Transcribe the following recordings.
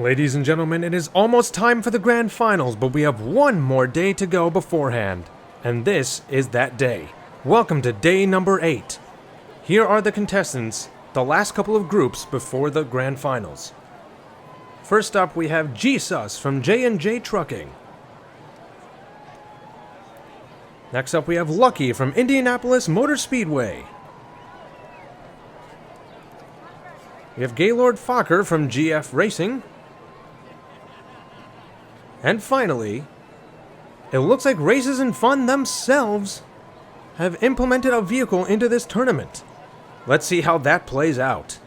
Ladies and gentlemen, it is almost time for the grand finals, but we have one more day to go beforehand. And this is that day. Welcome to day number 8. Here are the contestants, the last couple of groups before the grand finals. First up, we have Jesus from J&J Trucking. Next up, we have Lucky from Indianapolis Motor Speedway. We have Gaylord Fokker from GF Racing. And finally, it looks like Races and Fun themselves have implemented a vehicle into this tournament. Let's see how that plays out.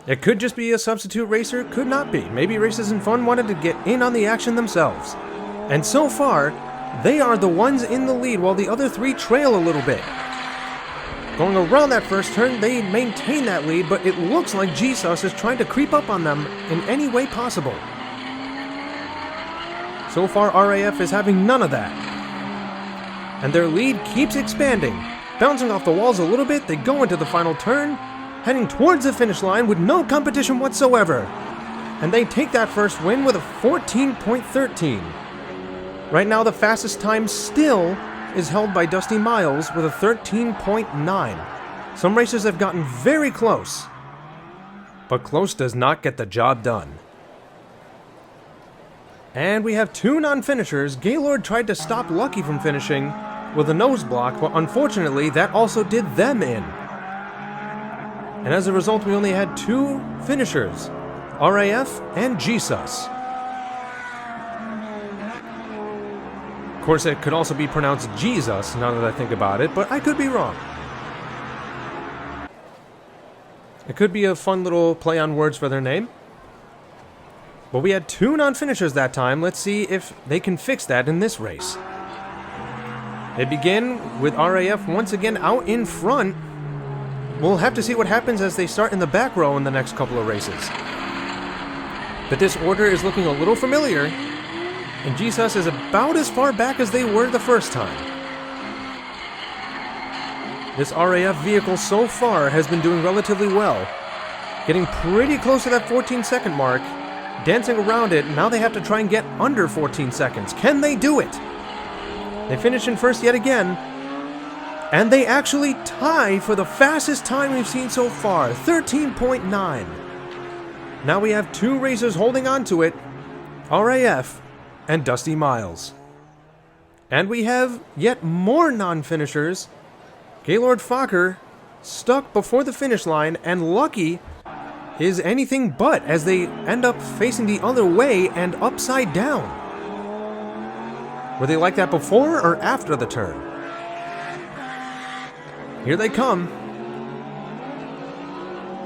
It could just be a substitute racer, could not be. Maybe Races and Fun wanted to get in on the action themselves. And so far, they are the ones in the lead while the other three trail a little bit. Going around that first turn, they maintain that lead, but it looks like Jesus is trying to creep up on them in any way possible. So far, RAF is having none of that. And their lead keeps expanding. Bouncing off the walls a little bit, they go into the final turn, heading towards the finish line with no competition whatsoever. And they take that first win with a 14.13. Right now, the fastest time still is held by Dusty Miles with a 13.9. Some racers have gotten very close, but close does not get the job done. And we have two non-finishers. Gaylord tried to stop Lucky from finishing with a nose block, but unfortunately that also did them in. And as a result, we only had two finishers, RAF and Jesus. Of course, it could also be pronounced Jesus, now that I think about it, but I could be wrong. It could be a fun little play on words for their name. But we had two non-finishers that time. Let's see if they can fix that in this race. They begin with RAF once again out in front. We'll have to see what happens as they start in the back row in the next couple of races. But this order is looking a little familiar, and Jesus is about as far back as they were the first time. This RAF vehicle so far has been doing relatively well, getting pretty close to that 14-second mark, dancing around it. Now they have to try and get under 14 seconds. Can they do it? They finish in first yet again, and they actually tie for the fastest time we've seen so far, 13.9. Now we have two racers holding on to it, RAF and Dusty Miles. And we have yet more non-finishers. Gaylord Fokker stuck before the finish line, and Lucky is anything but, as they end up facing the other way and upside down. Were they like that before or after the turn? Here they come.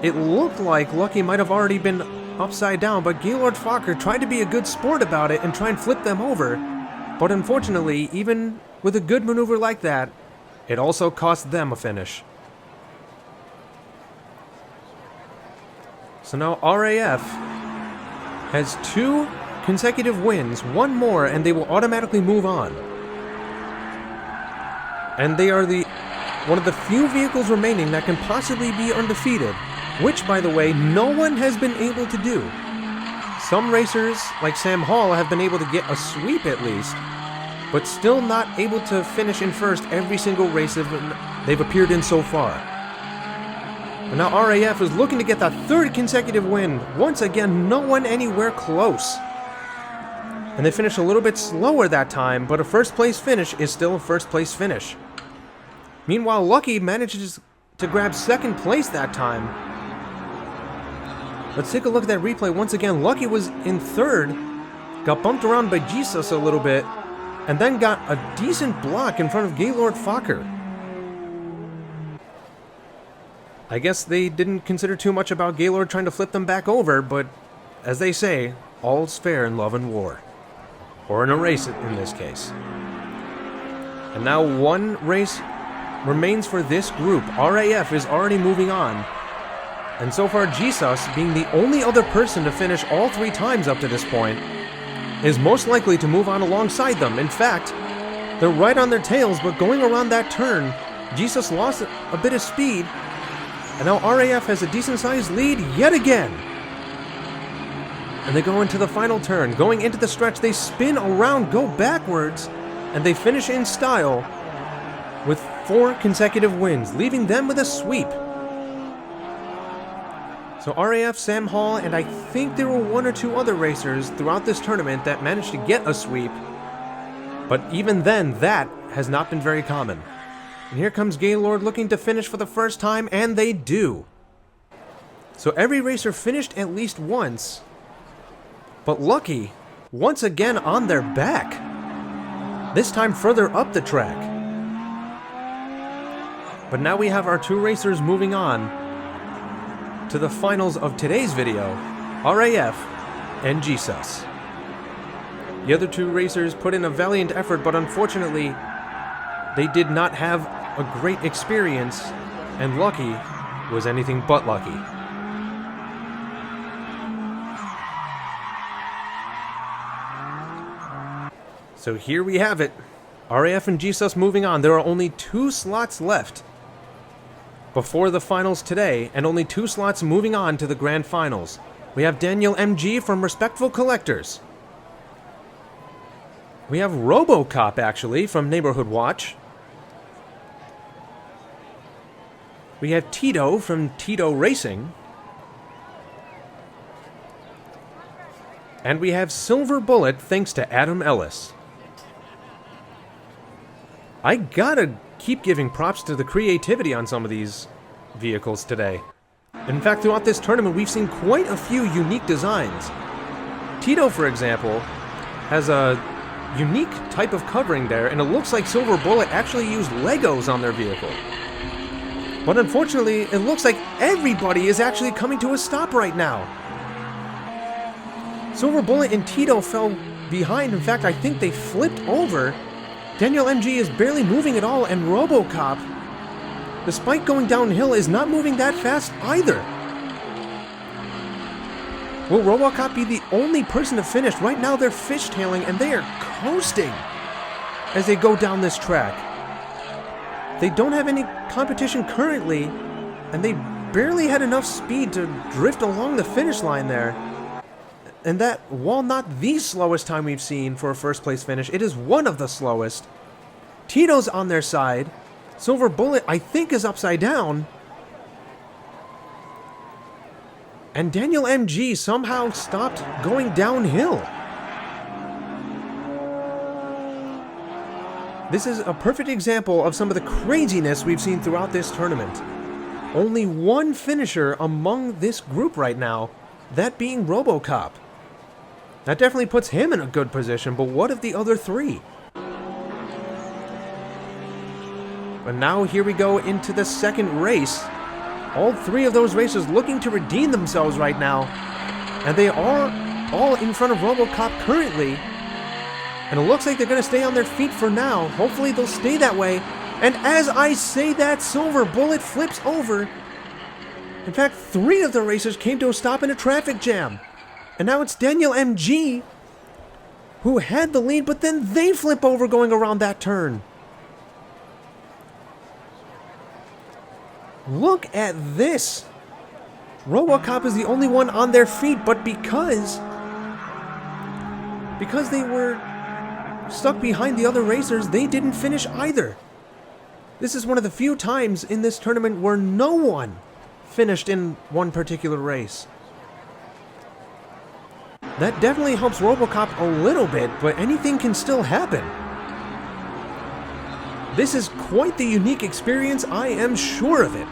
It looked like Lucky might have already been upside down, but Gaylord Fokker tried to be a good sport about it and try and flip them over. But unfortunately, even with a good maneuver like that, it also cost them a finish. So now RAF has two consecutive wins, one more, and they will automatically move on. And they are one of the few vehicles remaining that can possibly be undefeated, which, by the way, no one has been able to do. Some racers, like Sam Hall, have been able to get a sweep at least, but still not able to finish in first every single race they've appeared in so far. And now RAF is looking to get that third consecutive win. Once again, no one anywhere close. And they finish a little bit slower that time, but a first place finish is still a first place finish. Meanwhile, Lucky manages to grab second place that time. Let's take a look at that replay once again. Lucky was in third, got bumped around by Jesus a little bit, and then got a decent block in front of Gaylord Fokker. I guess they didn't consider too much about Gaylord trying to flip them back over, but as they say, all's fair in love and war. Or in a race in this case. And now one race remains for this group. RAF is already moving on. And so far, Jesus, being the only other person to finish all three times up to this point, is most likely to move on alongside them. In fact, they're right on their tails, but going around that turn, Jesus lost a bit of speed. And now RAF has a decent-sized lead yet again. And they go into the final turn. Going into the stretch, they spin around, go backwards, and they finish in style with 4 consecutive wins, leaving them with a sweep. So RAF, Sam Hall, and I think there were 1 or 2 other racers throughout this tournament that managed to get a sweep. But even then, that has not been very common. And here comes Gaylord looking to finish for the first time, and they do. So every racer finished at least once, but Lucky, once again on their back. This time further up the track. But now we have our 2 racers moving on to the finals of today's video, RAF and Jesus. The other 2 racers put in a valiant effort, but unfortunately, they did not have a great experience, and Lucky was anything but lucky. So here we have it. RAF and Jesus moving on. There are only 2 slots left before the finals today, and only 2 slots moving on to the grand finals. We have Daniel MG from Respectful Collectors. We have RoboCop, actually, from Neighborhood Watch. We have Tito from Tito Racing. And we have Silver Bullet, thanks to Adam Ellis. I gotta keep giving props to the creativity on some of these vehicles today. In fact, throughout this tournament, we've seen quite a few unique designs. Tito, for example, has a unique type of covering there, and it looks like Silver Bullet actually used Legos on their vehicle. But unfortunately, it looks like everybody is actually coming to a stop right now. Silver Bullet and Tito fell behind. In fact, I think they flipped over. Daniel MG is barely moving at all, and RoboCop, despite going downhill, is not moving that fast either. Will RoboCop be the only person to finish? Right now they're fishtailing, and they are coasting as they go down this track. They don't have any competition currently, and they barely had enough speed to drift along the finish line there. And that, while not the slowest time we've seen for a first place finish, it is one of the slowest. Tito's on their side. Silver Bullet, I think, is upside down. And Daniel MG somehow stopped going downhill. This is a perfect example of some of the craziness we've seen throughout this tournament. Only 1 finisher among this group right now, that being RoboCop. That definitely puts him in a good position, but what of the other 3? But now here we go into the second race. All 3 of those racers looking to redeem themselves right now. And they are all in front of RoboCop currently. And it looks like they're going to stay on their feet for now. Hopefully they'll stay that way. And as I say that, Silver Bullet flips over. In fact, 3 of the racers came to a stop in a traffic jam. And now it's Daniel MG who had the lead, but then they flip over going around that turn. Look at this. RoboCop is the only one on their feet, but because they were stuck behind the other racers, they didn't finish either. This is one of the few times in this tournament where no one finished in one particular race. That definitely helps RoboCop a little bit, but anything can still happen. This is quite the unique experience, I am sure of it.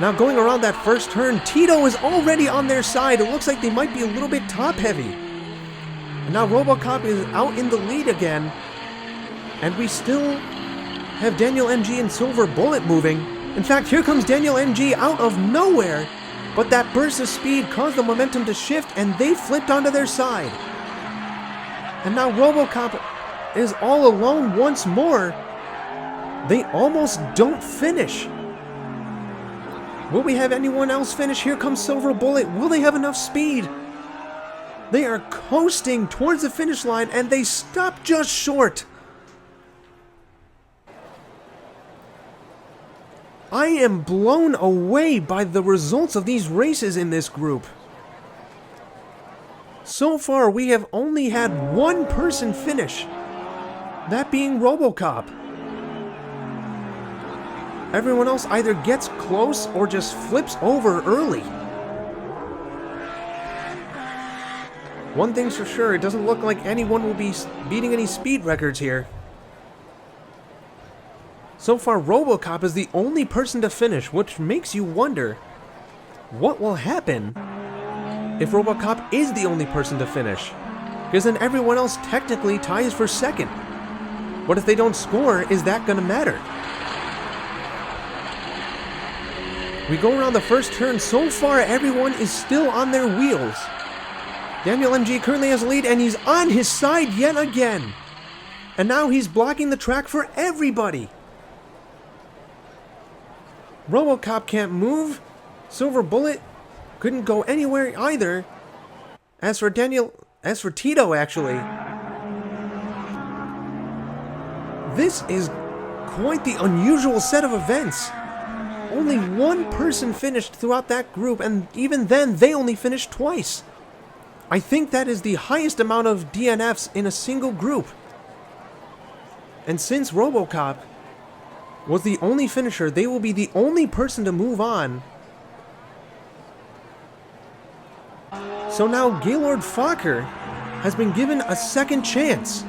Now going around that first turn, Tito is already on their side. It looks like they might be a little bit top heavy. And now RoboCop is out in the lead again. And we still have Daniel MG and Silver Bullet moving. In fact, here comes Daniel MG out of nowhere. But that burst of speed caused the momentum to shift, and they flipped onto their side. And now RoboCop is all alone once more. They almost don't finish. Will we have anyone else finish? Here comes Silver Bullet. Will they have enough speed? They are coasting towards the finish line, and they stop just short. I am blown away by the results of these races in this group. So far, we have only had one person finish, that being RoboCop. Everyone else either gets close or just flips over early. One thing's for sure, it doesn't look like anyone will be beating any speed records here. So far, RoboCop is the only person to finish, which makes you wonder what will happen if RoboCop is the only person to finish, because then everyone else technically ties for second. What if they don't score? Is that gonna matter? We go around the first turn. So far, everyone is still on their wheels. Daniel MG currently has a lead, and he's on his side yet again. And now he's blocking the track for everybody. RoboCop can't move. Silver Bullet couldn't go anywhere either. As for Tito, actually, this is quite the unusual set of events. Only one person finished throughout that group, and even then, they only finished twice. I think that is the highest amount of DNFs in a single group. And since RoboCop was the only finisher, they will be the only person to move on. So now Gaylord Fokker has been given a second chance.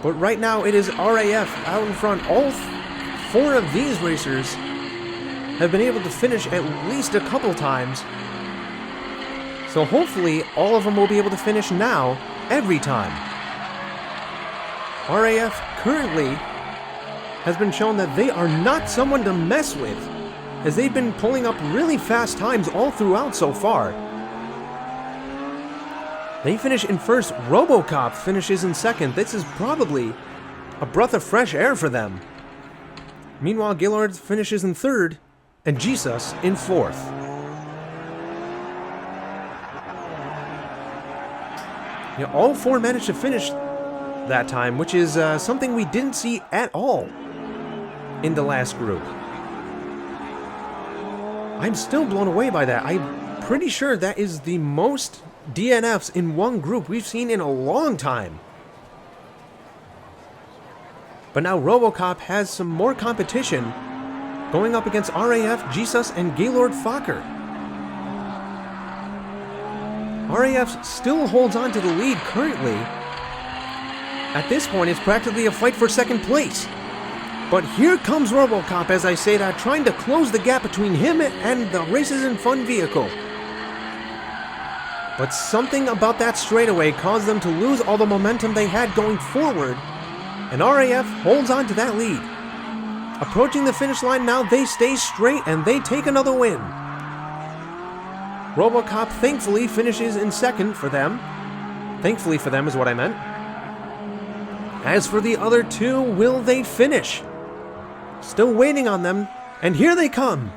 But right now it is RAF out in front. All four of these racers have been able to finish at least a couple times. So hopefully all of them will be able to finish now every time. RAF currently has been shown that they are not someone to mess with, as they've been pulling up really fast times all throughout so far. They finish in first. RoboCop finishes in second. This is probably a breath of fresh air for them. Meanwhile, Gaylord finishes in third, and Jesus in fourth. Yeah, all four managed to finish that time, which is something we didn't see at all in the last group. I'm still blown away by that. I'm pretty sure that is the most DNFs in one group we've seen in a long time. But now RoboCop has some more competition, going up against RAF, Jesus, and Gaylord Fokker. RAF still holds on to the lead currently. At this point, it's practically a fight for second place. But here comes RoboCop, as I say that, trying to close the gap between him and the Races and Fun vehicle. But something about that straightaway caused them to lose all the momentum they had going forward, and RAF holds on to that lead. Approaching the finish line now, they stay straight and they take another win. RoboCop thankfully finishes in second for them. Thankfully for them is what I meant. As for the other two, will they finish? Still waiting on them, and here they come.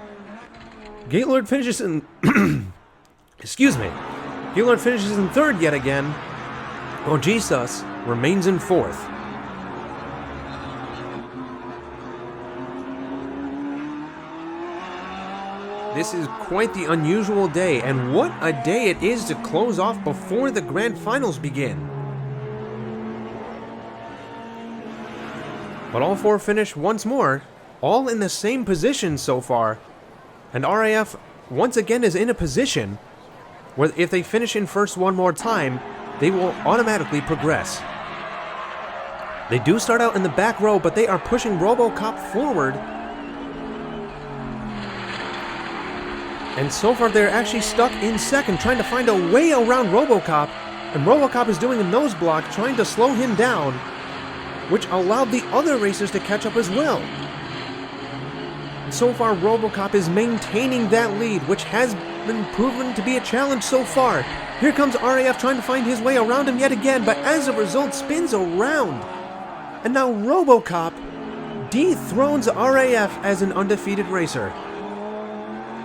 Gaylord finishes in... Excuse me. Gaylord finishes in third yet again, while Jesus remains in fourth. This is quite the unusual day, and what a day it is to close off before the grand finals begin. But all four finish once more, all in the same position so far, and RAF once again is in a position where if they finish in first one more time, they will automatically progress. They do start out in the back row, but they are pushing RoboCop forward. And so far they're actually stuck in second, trying to find a way around RoboCop, and RoboCop is doing a nose block, trying to slow him down, which allowed the other racers to catch up as well. And so far RoboCop is maintaining that lead, which has been proven to be a challenge so far. Here comes RAF trying to find his way around him yet again, but as a result spins around. And now RoboCop dethrones RAF as an undefeated racer.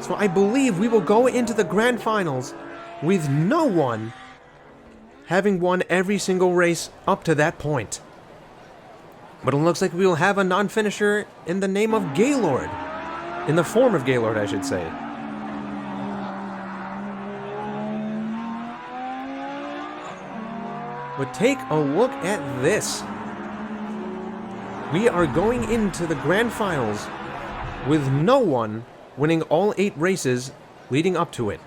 So I believe we will go into the grand finals with no one having won every single race up to that point. But it looks like we will have a non-finisher in the name of Gaylord. In the form of Gaylord, I should say. But take a look at this. We are going into the grand finals with no one winning all 8 races leading up to it.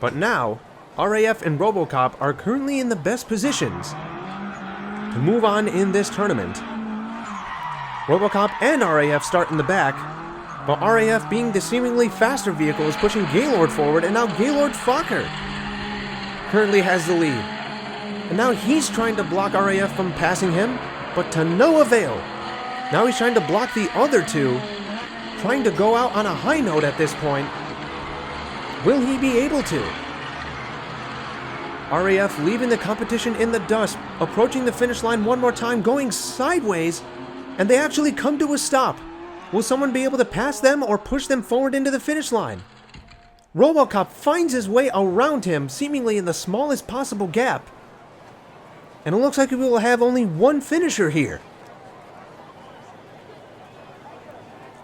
But now, RAF and RoboCop are currently in the best positions to move on in this tournament. RoboCop and RAF start in the back, but RAF, being the seemingly faster vehicle, is pushing Gaylord forward, and now Gaylord Fokker currently has the lead. And now he's trying to block RAF from passing him, but to no avail. Now he's trying to block the other two, trying to go out on a high note at this point. Will he be able to? RAF leaving the competition in the dust, approaching the finish line one more time, going sideways, and they actually come to a stop. Will someone be able to pass them or push them forward into the finish line? RoboCop finds his way around him, seemingly in the smallest possible gap. And it looks like we will have only one finisher here.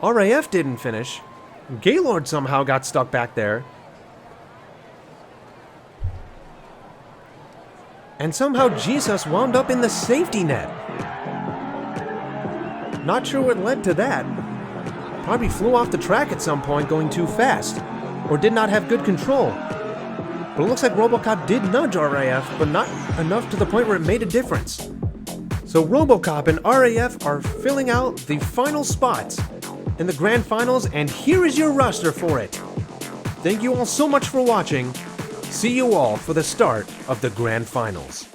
RAF didn't finish. Gaylord somehow got stuck back there. And somehow Jesus wound up in the safety net. Not sure what led to that. Probably flew off the track at some point going too fast, or did not have good control. But it looks like RoboCop did nudge RAF, but not enough to the point where it made a difference. So RoboCop and RAF are filling out the final spots in the grand finals, and here is your roster for it. Thank you all so much for watching. See you all for the start of the grand finals.